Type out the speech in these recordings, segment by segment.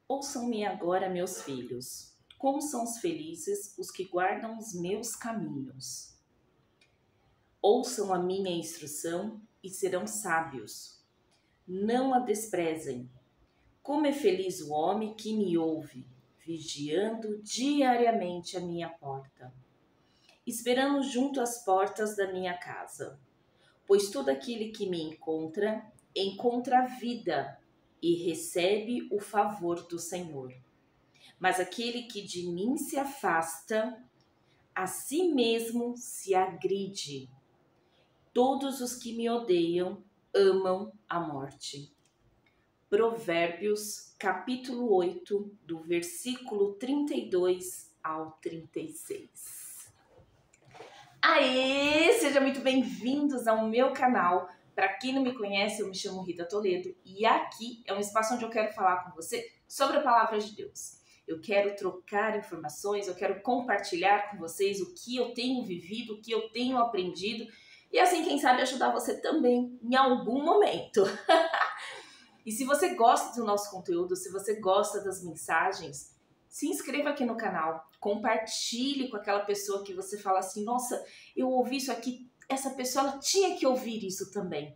Ouçam-me agora, meus filhos. Como são os felizes os que guardam os meus caminhos. Ouçam a minha instrução e serão sábios. Não a desprezem. Como é feliz o homem que me ouve, vigiando diariamente a minha porta, esperando junto às portas da minha casa. Pois todo aquele que me encontra a vida e recebe o favor do Senhor. Mas aquele que de mim se afasta, a si mesmo se agride. Todos os que me odeiam amam a morte. Provérbios, capítulo 8, do versículo 32 ao 36. Aê! Sejam muito bem-vindos ao meu canal. Para quem não me conhece, eu me chamo Rita Toledo e aqui é um espaço onde eu quero falar com você sobre a Palavra de Deus. Eu quero trocar informações, eu quero compartilhar com vocês o que eu tenho vivido, o que eu tenho aprendido e assim, quem sabe, ajudar você também em algum momento. E se você gosta do nosso conteúdo, se você gosta das mensagens, se inscreva aqui no canal, compartilhe com aquela pessoa que você fala assim, nossa, eu ouvi isso aqui, essa pessoa ela tinha que ouvir isso também.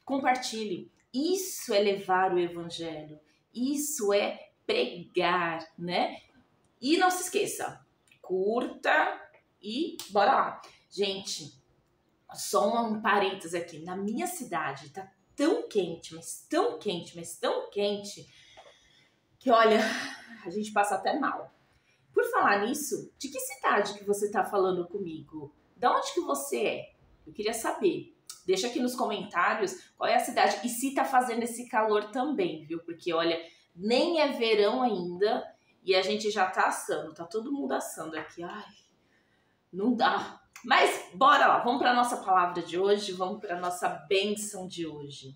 Compartilhe. Isso é levar o evangelho, isso é pregar, né? E não se esqueça, curta e bora lá. Gente, só um parênteses aqui, na minha cidade tá tão quente, mas tão quente, mas tão quente, que olha, a gente passa até mal. Por falar nisso, de que cidade que você tá falando comigo? De onde que você é? Eu queria saber. Deixa aqui nos comentários qual é a cidade e se tá fazendo esse calor também, viu? Porque olha, nem é verão ainda e a gente já tá assando, tá todo mundo assando aqui. Ai, não dá. Mas bora lá, vamos para a nossa palavra de hoje, vamos para a nossa bênção de hoje.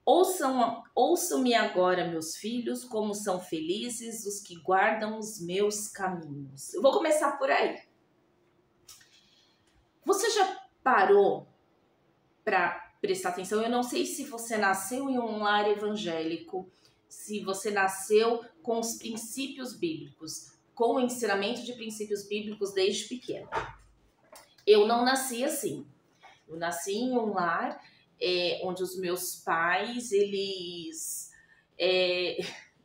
Ouçam-me agora, meus filhos, como são felizes os que guardam os meus caminhos. Eu vou começar por aí. Você já parou para prestar atenção? Eu não sei se você nasceu em um lar evangélico, se você nasceu com os princípios bíblicos, com o ensinamento de princípios bíblicos desde pequeno. Eu não nasci assim. Eu nasci em um lar onde os meus pais, eles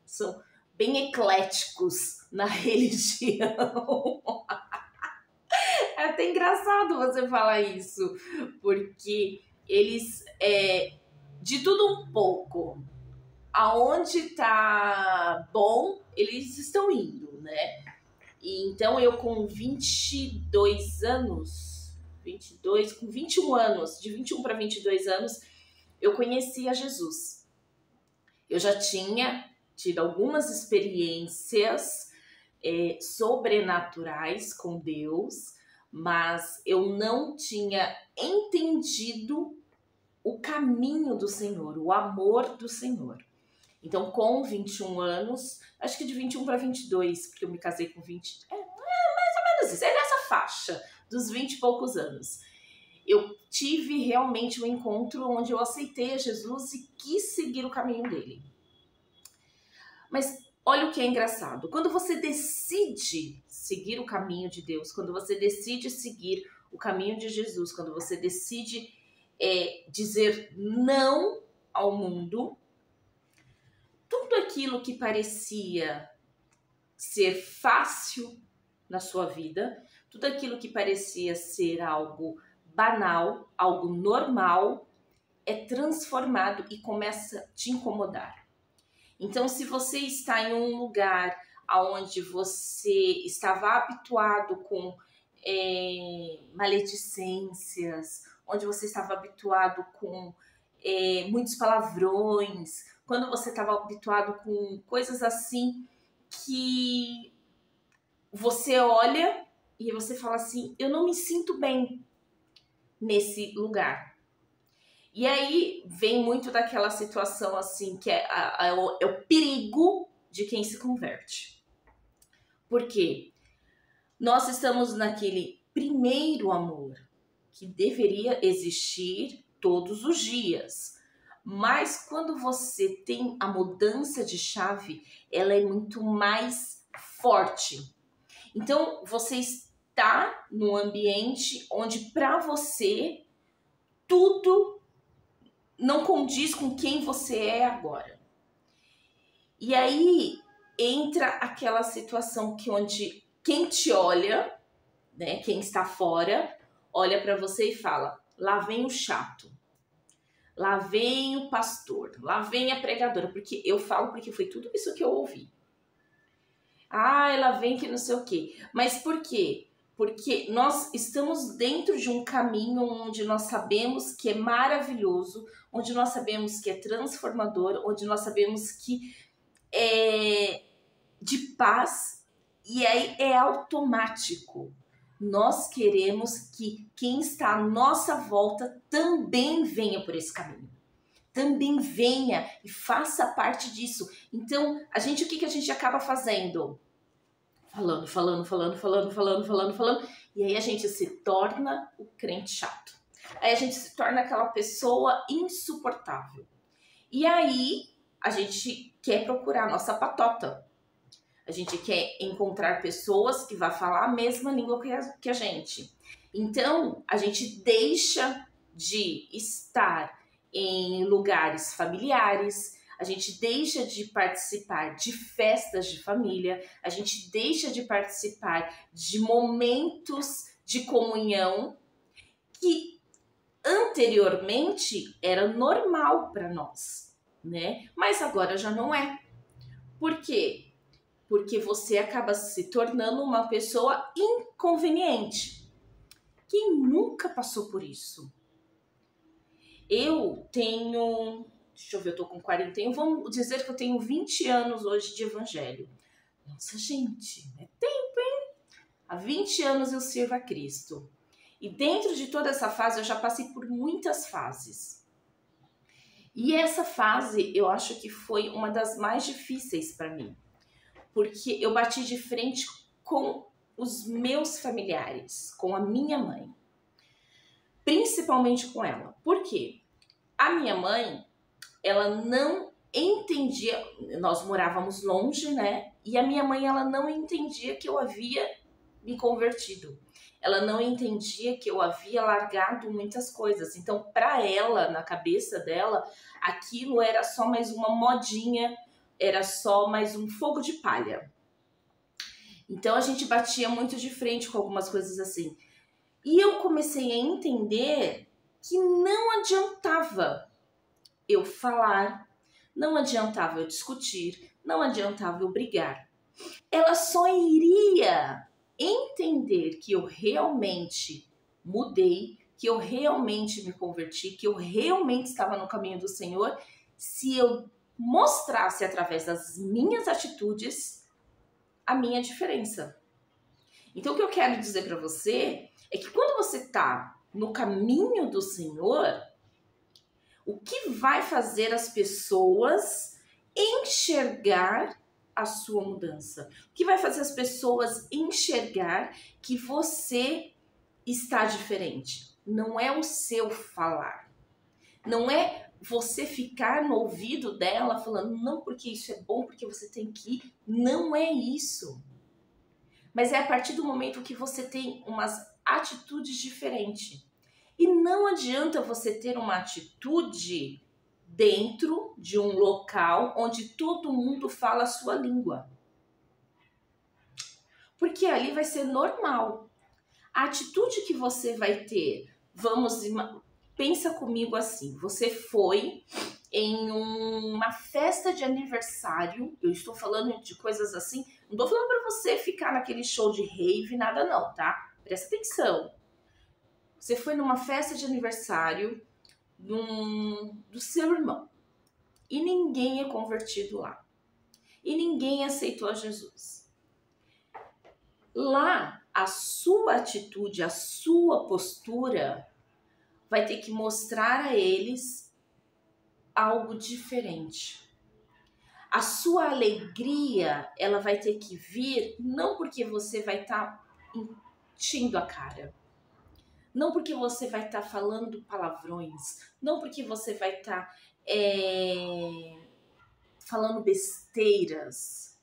são bem ecléticos na religião. É até engraçado você falar isso, porque eles, de tudo um pouco, aonde tá bom, eles estão indo, né? E então eu com 22 anos, com 21 anos, de 21 para 22 anos, eu conhecia Jesus. Eu já tinha tido algumas experiências sobrenaturais com Deus, mas eu não tinha entendido o caminho do Senhor, o amor do Senhor. Então, com 21 anos, acho que de 21 para 22, porque eu me casei com 20, mais ou menos isso, é nessa faixa dos 20 e poucos anos. Eu tive realmente um encontro onde eu aceitei a Jesus e quis seguir o caminho dele. Mas olha o que é engraçado, quando você decide seguir o caminho de Deus, quando você decide seguir o caminho de Jesus, quando você decide dizer não ao mundo, tudo aquilo que parecia ser fácil na sua vida, tudo aquilo que parecia ser algo banal, algo normal, é transformado e começa a te incomodar. Então, se você está em um lugar onde você estava habituado com maledicências, onde você estava habituado com muitos palavrões, quando você estava habituado com coisas assim que você olha e você fala assim, eu não me sinto bem nesse lugar. E aí vem muito daquela situação assim, que é o perigo de quem se converte. Por quê? Nós estamos naquele primeiro amor que deveria existir todos os dias. Mas quando você tem a mudança de chave, ela é muito mais forte. Então, você está num ambiente onde para você tudo não condiz com quem você é agora. E aí entra aquela situação que onde quem te olha, né, quem está fora, olha para você e fala: lá vem o chato. Lá vem o pastor, lá vem a pregadora, porque eu falo porque foi tudo isso que eu ouvi. Ah, ela vem que não sei o quê. Mas por quê? Porque nós estamos dentro de um caminho onde nós sabemos que é maravilhoso, onde nós sabemos que é transformador, onde nós sabemos que é de paz, e aí é automático. Nós queremos que quem está à nossa volta também venha por esse caminho. Também venha e faça parte disso. Então, o que a gente acaba fazendo? Falando. E aí a gente se torna o crente chato. Aí a gente se torna aquela pessoa insuportável. E aí a gente quer procurar a nossa patota. A gente quer encontrar pessoas que vão falar a mesma língua que a gente. Então, a gente deixa de estar em lugares familiares, a gente deixa de participar de festas de família, a gente deixa de participar de momentos de comunhão que anteriormente era normal para nós, né? Mas agora já não é. Por quê? Porque você acaba se tornando uma pessoa inconveniente. Quem nunca passou por isso? Eu tenho, deixa eu ver, eu tô com 41, vamos dizer que eu tenho 20 anos hoje de evangelho. Nossa, gente, é tempo, hein? Há 20 anos eu sirvo a Cristo. E dentro de toda essa fase, eu já passei por muitas fases. E essa fase, eu acho que foi uma das mais difíceis para mim. Porque eu bati de frente com os meus familiares, com a minha mãe. Principalmente com ela. Por quê? A minha mãe, ela não entendia, nós morávamos longe, né? E a minha mãe, ela não entendia que eu havia me convertido. Ela não entendia que eu havia largado muitas coisas. Então, para ela, na cabeça dela, aquilo era só mais uma modinha, era só mais um fogo de palha. Então, a gente batia muito de frente com algumas coisas assim. E eu comecei a entender que não adiantava eu falar, não adiantava eu discutir, não adiantava eu brigar. Ela só iria entender que eu realmente mudei, que eu realmente me converti, que eu realmente estava no caminho do Senhor, se eu mostrasse através das minhas atitudes a minha diferença. Então, o que eu quero dizer para você é que quando você está no caminho do Senhor, o que vai fazer as pessoas enxergar a sua mudança? O que vai fazer as pessoas enxergar que você está diferente? Não é o seu falar. Não é você ficar no ouvido dela falando, não, porque isso é bom, porque você tem que ir. Não é isso. Mas é a partir do momento que você tem umas atitudes diferentes. E não adianta você ter uma atitude dentro de um local onde todo mundo fala a sua língua. Porque ali vai ser normal. A atitude que você vai ter, pensa comigo assim, você foi em uma festa de aniversário, eu estou falando de coisas assim, não estou falando para você ficar naquele show de rave, nada não, tá? Presta atenção. Você foi numa festa de aniversário do seu irmão e ninguém é convertido lá. E ninguém aceitou a Jesus. Lá, a sua atitude, a sua postura vai ter que mostrar a eles algo diferente. A sua alegria, ela vai ter que vir não porque você vai estar enchendo a cara. Não porque você vai estar falando palavrões, não porque você vai estar falando besteiras,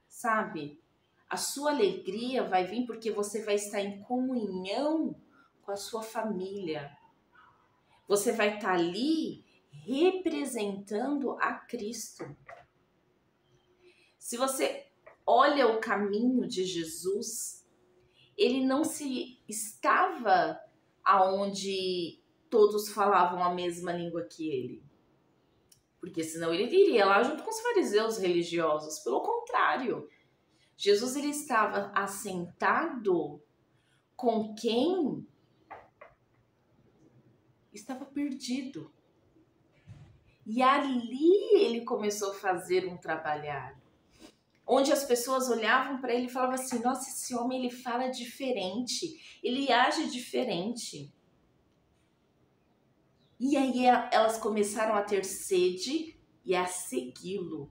sabe? A sua alegria vai vir porque você vai estar em comunhão com a sua família. Você vai estar ali representando a Cristo. Se você olha o caminho de Jesus, ele não se estava aonde todos falavam a mesma língua que ele. Porque senão ele iria lá junto com os fariseus religiosos. Pelo contrário, Jesus ele estava assentado com quem estava perdido. E ali ele começou a fazer um trabalhar, onde as pessoas olhavam para ele e falavam assim, nossa, esse homem ele fala diferente, ele age diferente. E aí elas começaram a ter sede e a segui-lo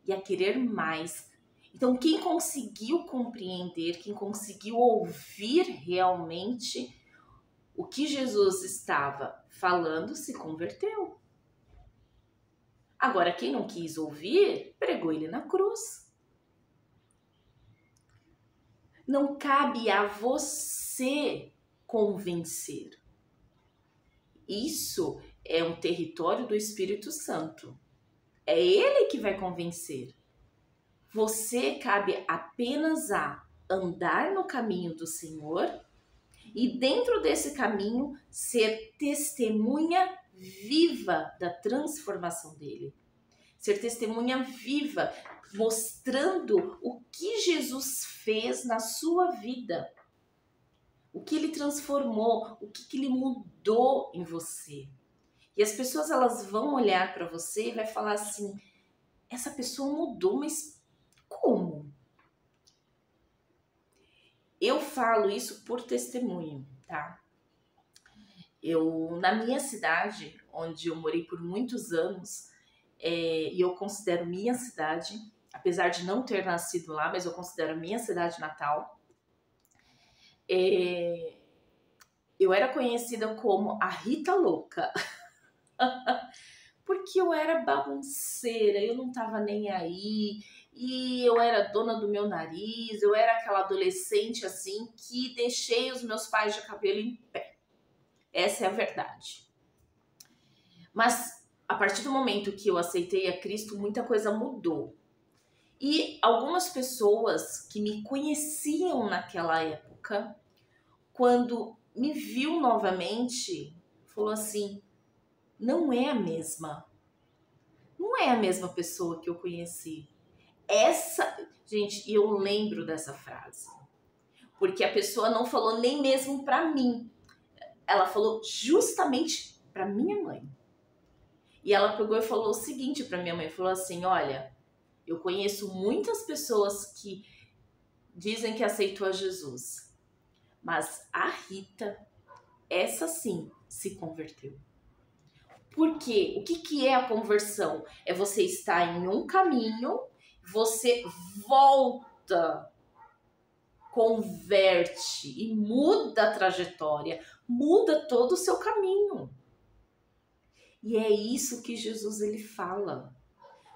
e a querer mais. Então quem conseguiu compreender, quem conseguiu ouvir realmente o que Jesus estava falando, se converteu. Agora, quem não quis ouvir, pregou ele na cruz. Não cabe a você convencer. Isso é um território do Espírito Santo. É ele que vai convencer. Você cabe apenas a andar no caminho do Senhor e dentro desse caminho ser testemunha viva da transformação dele. Ser testemunha viva, mostrando o que Jesus fez na sua vida. O que ele transformou, o que ele mudou em você. E as pessoas elas vão olhar para você e vai falar assim, essa pessoa mudou, mas como? Eu falo isso por testemunho, tá? Na minha cidade, onde eu morei por muitos anos, e eu considero minha cidade, apesar de não ter nascido lá, mas eu considero minha cidade natal, eu era conhecida como a Rita Louca, porque eu era bagunceira, eu não tava nem aí, e eu era dona do meu nariz, eu era aquela adolescente assim que deixei os meus pais de cabelo em pé. Essa é a verdade. Mas a partir do momento que eu aceitei a Cristo, muita coisa mudou. E algumas pessoas que me conheciam naquela época, quando me viu novamente, falou assim, não é a mesma. Não é a mesma pessoa que eu conheci. Gente, eu lembro dessa frase. Porque a pessoa não falou nem mesmo pra mim. Ela falou justamente pra minha mãe. E ela pegou e falou o seguinte pra minha mãe, falou assim, olha, eu conheço muitas pessoas que dizem que aceitou a Jesus, mas a Rita, essa sim, se converteu. Por quê? O que é a conversão? É você estar em um caminho, você volta, converte e muda a trajetória, muda todo o seu caminho. E é isso que Jesus ele fala.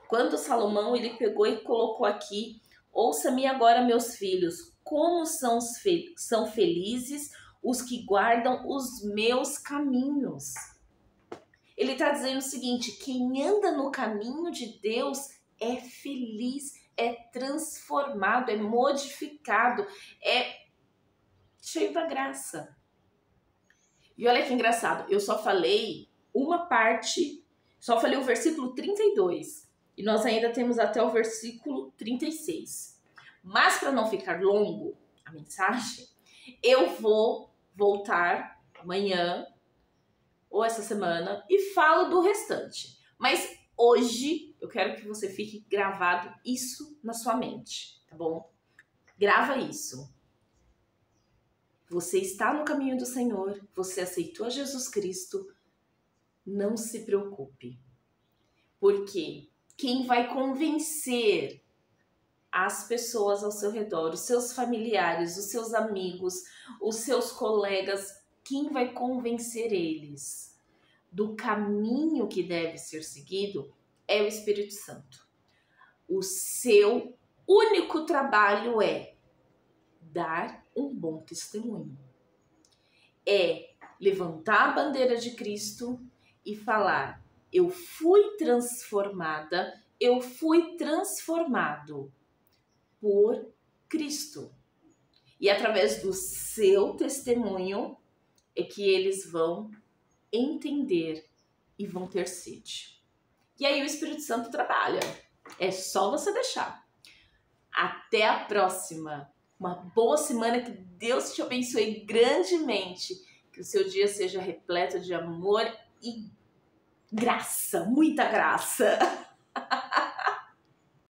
Quando Salomão ele pegou e colocou aqui, ouça-me agora, meus filhos, como são felizes os que guardam os meus caminhos. Ele está dizendo o seguinte, quem anda no caminho de Deus é feliz, é transformado, é modificado, é cheio da graça. E olha que engraçado, eu só falei uma parte, só falei o versículo 32. E nós ainda temos até o versículo 36. Mas para não ficar longo a mensagem, eu vou voltar amanhã ou essa semana e falo do restante. Mas hoje eu quero que você fique gravado isso na sua mente, tá bom? Grava isso. Você está no caminho do Senhor, você aceitou a Jesus Cristo, não se preocupe. Porque quem vai convencer as pessoas ao seu redor, os seus familiares, os seus amigos, os seus colegas, quem vai convencer eles do caminho que deve ser seguido é o Espírito Santo. O seu único trabalho é dar um bom testemunho. É levantar a bandeira de Cristo e falar: eu fui transformada, eu fui transformado por Cristo. E através do seu testemunho é que eles vão entender e vão ter sede. E aí o Espírito Santo trabalha. É só você deixar. Até a próxima. Uma boa semana, que Deus te abençoe grandemente. Que o seu dia seja repleto de amor e graça, muita graça.